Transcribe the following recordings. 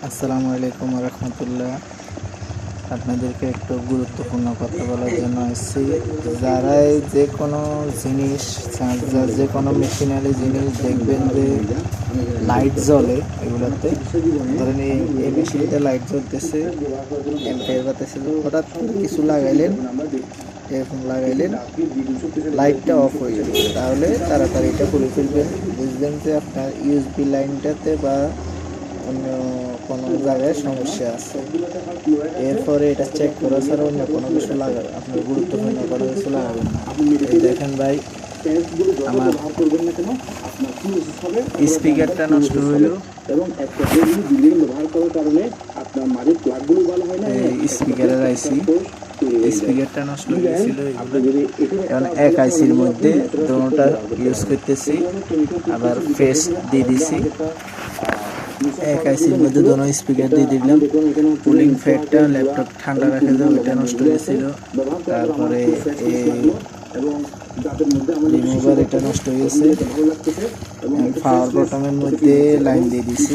আসসালামু আলাইকুম রহমতুল্লাহ। আপনাদেরকে একটু গুরুত্বপূর্ণ কথা বলার জন্য আসছি। যারাই যে কোনো জিনিস চার্জার, যে কোনো মেশিনারি জিনিস দেখবেন যে লাইট জ্বলে, এগুলোতে ধরেন এই মেশিনটা লাইট জ্বলতেছে, এম্পিয়ার বাতাসে হঠাৎ করে কিছু লাগাইলেন, এরকম লাগাইলেন, লাইটটা অফ হয়ে যাবে, তাহলে তাড়াতাড়ি এটা খুলে ফেলবেন। বুঝবেন যে আপনার ইউএসবি লাইনটাতে বা অন্য কোনো জায়গায় সমস্যা আছে। এরপরে এটা চেক করা ছাড়া অন্য কোনো কিছু লাগাবে, আপনার গুরুত্বপূর্ণ কোনো কিছু লাগাবেন না। এই দেখেন ভাই, আমার স্পিকারটা নষ্ট হইল, স্পিকারের আইসি, স্পিকারটা নষ্ট হয়ে গেছিল। এখন এক আইসির মধ্যে দুটোটা ইউজ করতেছি, আবার ফেস দিয়ে দিছি। এক আইসির মধ্যে দুটো স্পিকার দিয়ে দিলাম। কুলিং ফ্যানটা ল্যাপটপ ঠান্ডা রাখে যে ওইটা নষ্ট হয়েছিল। তারপরে রিমুভার এটা নষ্ট হয়েছে। পাওয়ার বটমের মধ্যে লাইন দিয়ে দিছি,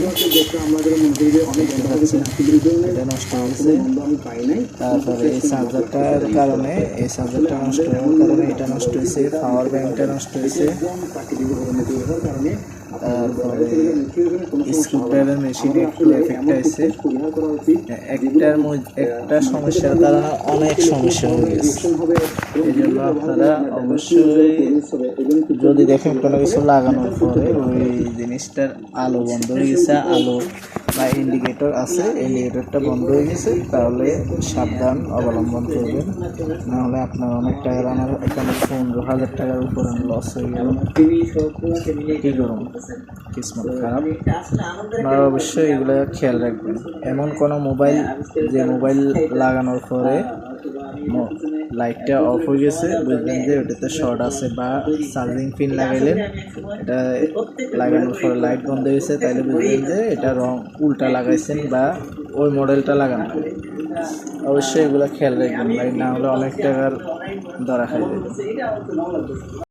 এটা নষ্ট হয়েছে। তারপরে এই চার্জারটার কারণে, এই চার্জারটা নষ্ট হওয়ার কারণে এটা নষ্ট হয়েছে। পাওয়ার ব্যাংকটা নষ্ট হয়েছে। তারপরে স্ক্রুড্রাইভার মেশিনে একটু এফেক্ট আছে। একটা সমস্যার কারণে অনেক সমস্যা হয়ে গেছে। এই জন্য আপনারা অবশ্যই যদি দেখেন কোনো কিছু লাগানোর পরে ওই জিনিসটার আলো বন্ধ হয়ে গেছে, আলো বা ইন্ডিকেটর আছে, ইন্ডিকেটরটা বন্ধ হয়ে গেছে, তাহলে সাবধান অবলম্বন করবেন। নাহলে আপনার অনেক টাকার, আমার এখানে 15,000 টাকার উপরে লস হয়ে গেল। কী করুন, কিসমত খারাপ। আপনারা অবশ্যই এগুলো খেয়াল রাখবেন। এমন কোনো মোবাইল, যে মোবাইল লাগানোর পরে লাইটটা অফ হয়ে গেছে, বুঝবেন যে ওটাতে শর্ট আছে, বা চার্জিং পিন লাগাইলেন, এটা লাগানোর পরে লাইট বন্ধ হয়েছে, তাহলে বুঝবেন যে এটা রং উল্টা লাগাইছেন বা ওই মডেলটা লাগানো। অবশ্যই এগুলো খেয়াল রাখবেন ভাই, না হলে অনেক টাকার ধরা খাই যাবে।